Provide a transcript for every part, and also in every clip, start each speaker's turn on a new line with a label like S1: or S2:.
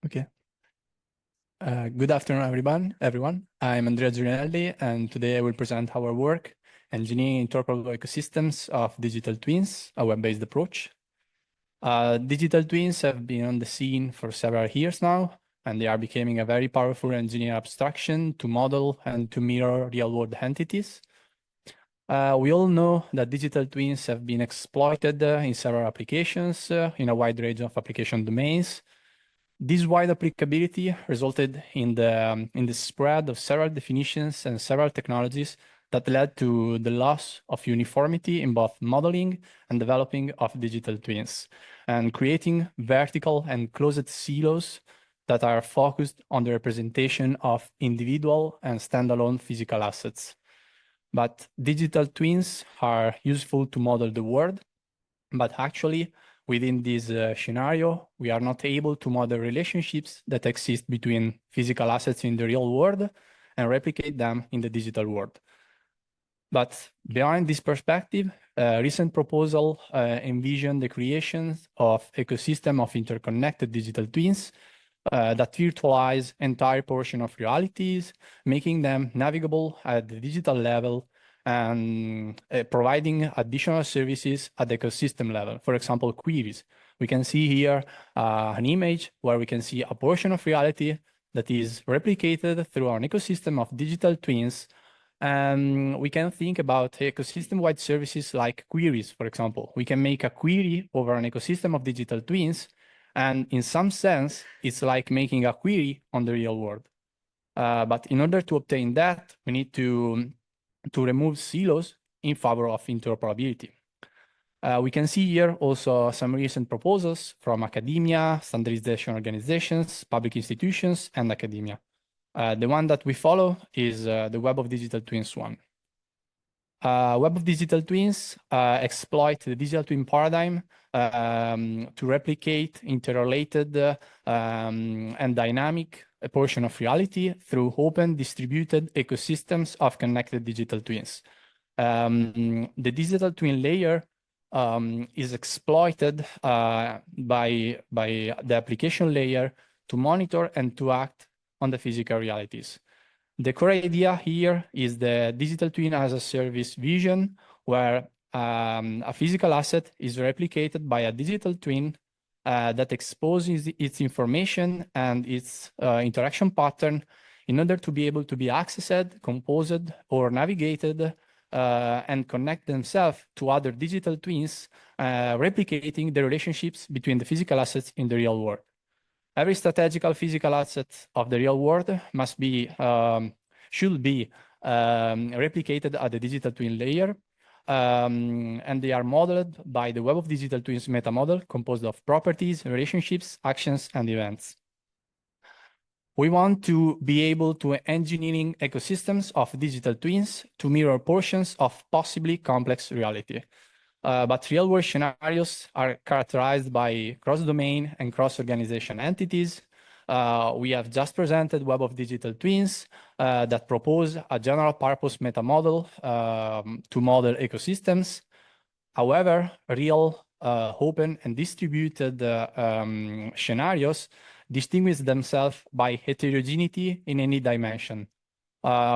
S1: Okay. Good afternoon, everyone. I'm Andrea Giulianelli, and today I will present our work, engineering interoperable ecosystems of digital twins, a web-based approach. Digital twins have been on the scene for several years now, and they are becoming a very powerful engineering abstraction to model and to mirror real-world entities. We all know that digital twins have been exploited in several applications in a wide range of application domains. This wide applicability resulted in the spread of several definitions and several technologies that led to the loss of uniformity in both modeling and developing of digital twins, and creating vertical and closed silos that are focused on the representation of individual and standalone physical assets. But digital twins are useful to model the world, but actually, within this scenario, we are not able to model relationships that exist between physical assets in the real world and replicate them in the digital world. But behind this perspective, a recent proposal envisioned the creation of ecosystem of interconnected digital twins that virtualize entire portion of realities, making them navigable at the digital level and providing additional services at the ecosystem level. For example, queries. We can see here an image where we can see a portion of reality that is replicated through an ecosystem of digital twins. And we can think about ecosystem-wide services like queries, for example. We can make a query over an ecosystem of digital twins, and in some sense, it's like making a query on the real world. But in order to obtain that, we need to remove silos in favor of interoperability. We can see here also some recent proposals from academia, standardization organizations, public institutions, and academia. The one that we follow is the Web of Digital Twins one. Web of Digital Twins exploit the digital twin paradigm to replicate interrelated and dynamic a portion of reality through open distributed ecosystems of connected digital twins. The digital twin layer is exploited by the application layer to monitor and to act on the physical realities. The core idea here is the digital twin as a service vision, where a physical asset is replicated by a digital twin that exposes its information and its interaction pattern in order to be able to be accessed, composed, or navigated and connect themselves to other digital twins, replicating the relationships between the physical assets in the real world. Every strategical physical asset of the real world should be replicated at the digital twin layer. And they are modeled by the Web of Digital Twins meta model composed of properties, relationships, actions, and events. We want to be able to engineering ecosystems of digital twins to mirror portions of possibly complex reality. But real-world scenarios are characterized by cross-domain and cross-organization entities. We have just presented Web of Digital Twins that propose a general purpose meta model to model ecosystems. However, real, open, and distributed scenarios distinguish themselves by heterogeneity in any dimension.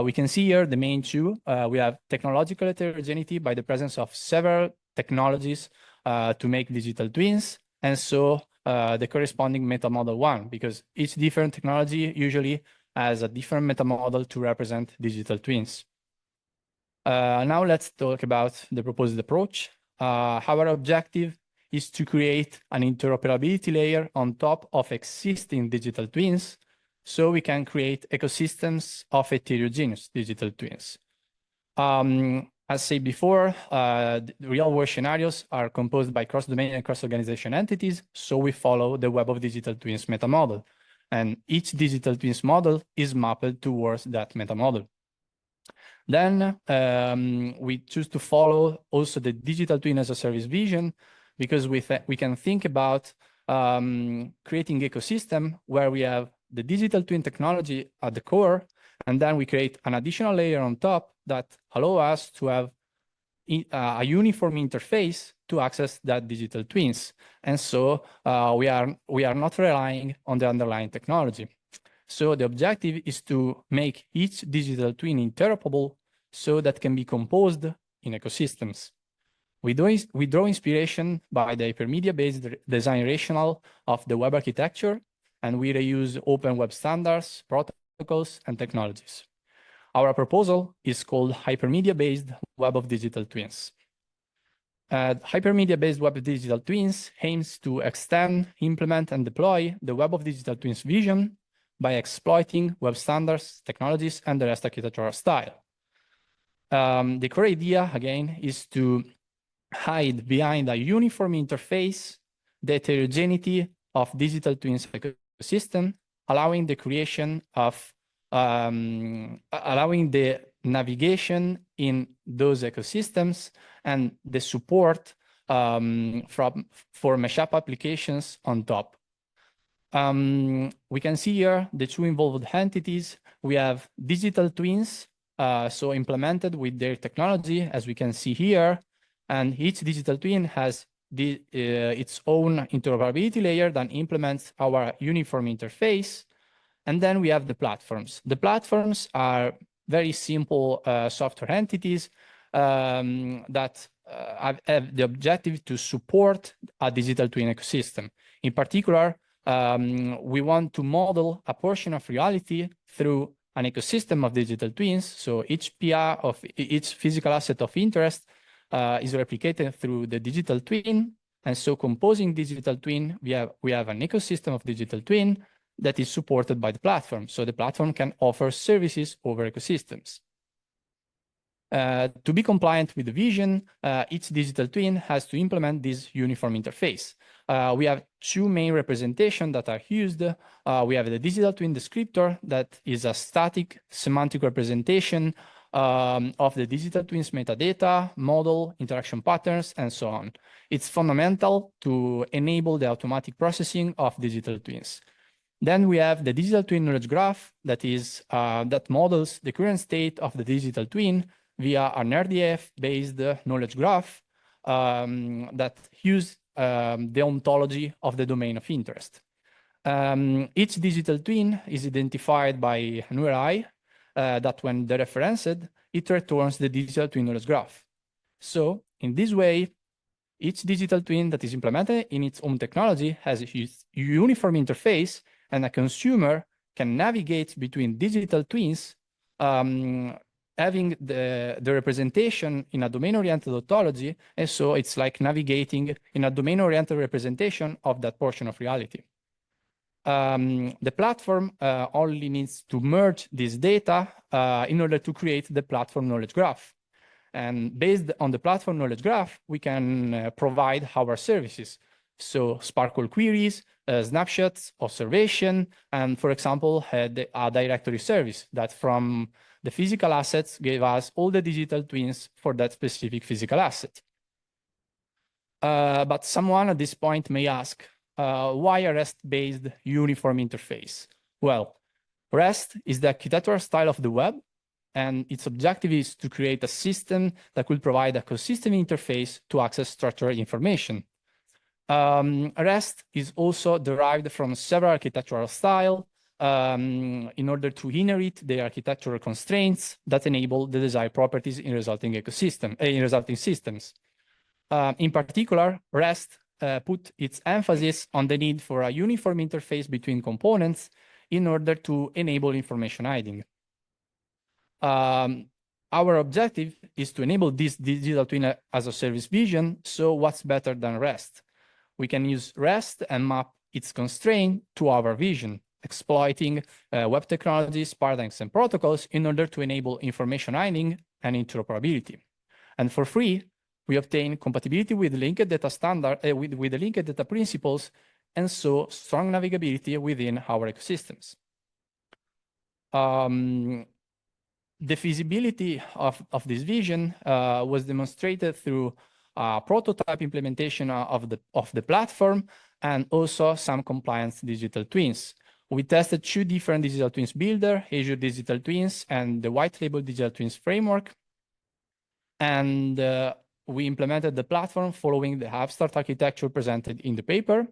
S1: We can see here the main two. We have technological heterogeneity by the presence of several technologies to make digital twins, and so the corresponding meta model one, because each different technology usually has a different meta model to represent digital twins. Now let's talk about the proposed approach. Our objective is to create an interoperability layer on top of existing digital twins, so we can create ecosystems of heterogeneous digital twins. As said before, real-world scenarios are composed by cross-domain and cross-organization entities, so we follow the Web of Digital Twins meta model. And each digital twins model is mapped towards that meta model. Then we choose to follow also the digital twin as a service vision, because we can think about creating ecosystem where we have the digital twin technology at the core, and then we create an additional layer on top that allow us to have a uniform interface to access that digital twins. And so we are not relying on the underlying technology. So the objective is to make each digital twin interoperable so that can be composed in ecosystems. We draw inspiration by the hypermedia-based design rationale of the web architecture, and we reuse open web standards, protocols, and technologies. Our proposal is called Hypermedia-based Web of Digital Twins. Hypermedia-based Web of Digital Twins aims to extend, implement, and deploy the Web of Digital Twins vision by exploiting web standards, technologies, and the REST architectural style. The core idea, again, is to hide behind a uniform interface the heterogeneity of digital twins ecosystem, allowing the creation of allowing the navigation in those ecosystems and the support for mashup applications on top. We can see here the two involved entities. We have digital twins, so implemented with their technology, as we can see here. And each digital twin has its own interoperability layer that implements our uniform interface. And then we have the platforms. The platforms are very simple software entities that have the objective to support a digital twin ecosystem. In particular, we want to model a portion of reality through an ecosystem of digital twins. So each PR of each physical asset of interest is replicated through the digital twin. And so composing digital twin, we have an ecosystem of digital twin that is supported by the platform. So the platform can offer services over ecosystems. To be compliant with the vision, each digital twin has to implement this uniform interface. We have two main representations that are used. We have the digital twin descriptor that is a static semantic representation of the digital twins metadata, model, interaction patterns, and so on. It's fundamental to enable the automatic processing of digital twins. Then we have the digital twin knowledge graph that models the current state of the digital twin via an RDF-based knowledge graph that uses the ontology of the domain of interest. Each digital twin is identified by an URI that when dereferenced, it returns the digital twin knowledge graph. So in this way, each digital twin that is implemented in its own technology has a uniform interface, and a consumer can navigate between digital twins, having the representation in a domain-oriented ontology, and so it's like navigating in a domain-oriented representation of that portion of reality. The platform only needs to merge this data in order to create the platform knowledge graph. And based on the platform knowledge graph, we can provide our services. So Sparkle queries, snapshots, observation, and for example, a directory service that from the physical assets gave us all the digital twins for that specific physical asset. But someone at this point may ask, why a REST-based uniform interface? Well, REST is the architectural style of the web, and its objective is to create a system that will provide a consistent interface to access structured information. REST is also derived from several architectural styles in order to inherit the architectural constraints that enable the desired properties in resulting systems. In particular, REST put its emphasis on the need for a uniform interface between components in order to enable information hiding. Our objective is to enable this digital twin as a service vision. So what's better than REST? We can use REST and map its constraint to our vision, exploiting web technologies, paradigms, and protocols in order to enable information hiding and interoperability. And for free, we obtain compatibility with linked data standard, with the linked data principles, and so strong navigability within our ecosystems. The feasibility of this vision was demonstrated through prototype implementation of the platform and also some compliance digital twins. We tested 2 different digital twins builder, Azure Digital Twins and the white label digital twins framework. And we implemented the platform following the abstract architecture presented in the paper.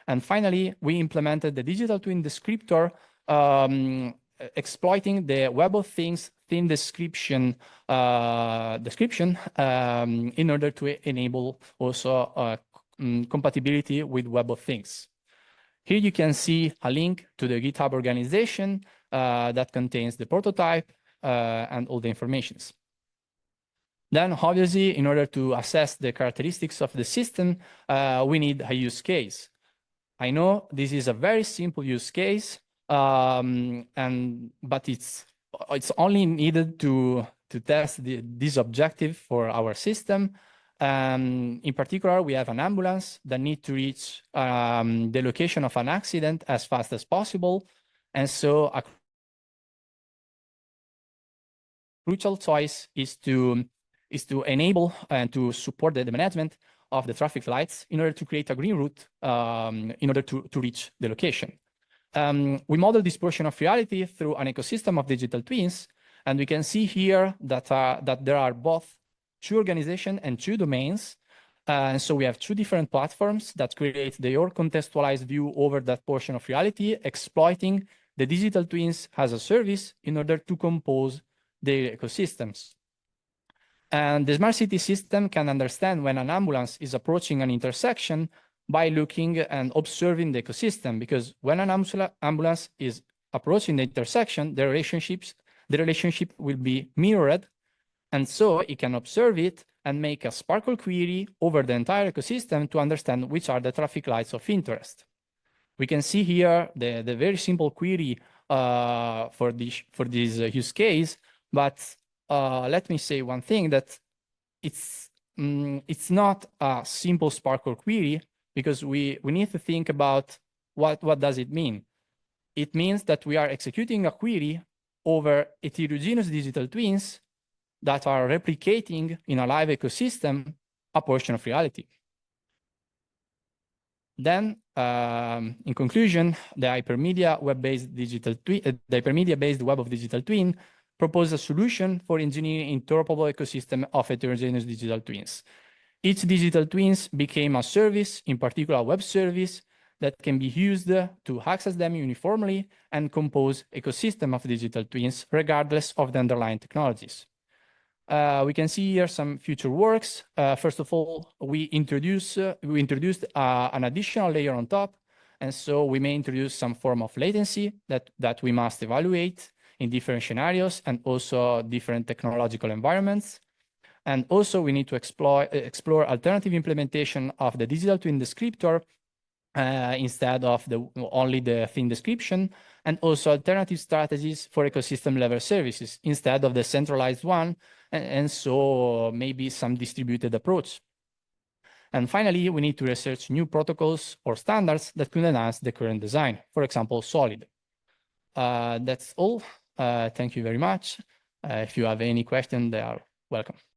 S1: And finally, we implemented the digital twin descriptor, exploiting the Web of Things thin description in order to enable also compatibility with Web of Things. Here you can see a link to the GitHub organization that contains the prototype and all the informations. Then obviously, in order to assess the characteristics of the system, we need a use case. I know this is a very simple use case, but it's only needed to test this objective for our system. In particular, we have an ambulance that needs to reach the location of an accident as fast as possible. And so a crucial choice is to enable and to support the management of the traffic lights in order to create a green route in order to reach the location. We model this portion of reality through an ecosystem of digital twins, and we can see here that there are both two organizations and two domains. And so we have two different platforms that create their contextualized view over that portion of reality, exploiting the digital twins as a service in order to compose their ecosystems. And the smart city system can understand when an ambulance is approaching an intersection by looking and observing the ecosystem, because when an ambulance is approaching the intersection, the relationship will be mirrored, and so it can observe it and make a Sparkle query over the entire ecosystem to understand which are the traffic lights of interest. We can see here the very simple query for this use case, but let me say one thing, that it's not a simple Sparkle query, because we need to think about what does it mean. It means that we are executing a query over heterogeneous digital twins that are replicating in a live ecosystem a portion of reality. Then, in conclusion, the hypermedia-based web of digital twin proposes a solution for engineering interoperable ecosystem of heterogeneous digital twins. Each digital twins became a service, in particular a web service, that can be used to access them uniformly and compose ecosystem of digital twins, regardless of the underlying technologies. We can see here some future works. First of all, we introduced an additional layer on top. And so we may introduce some form of latency that we must evaluate in different scenarios and also different technological environments. And also we need to explore alternative implementation of the digital twin descriptor instead of only the thin description, and also alternative strategies for ecosystem level services instead of the centralized one, and so maybe some distributed approach. And finally, we need to research new protocols or standards that could enhance the current design, for example, Solid. That's all. Thank you very much. If you have any questions, they are welcome.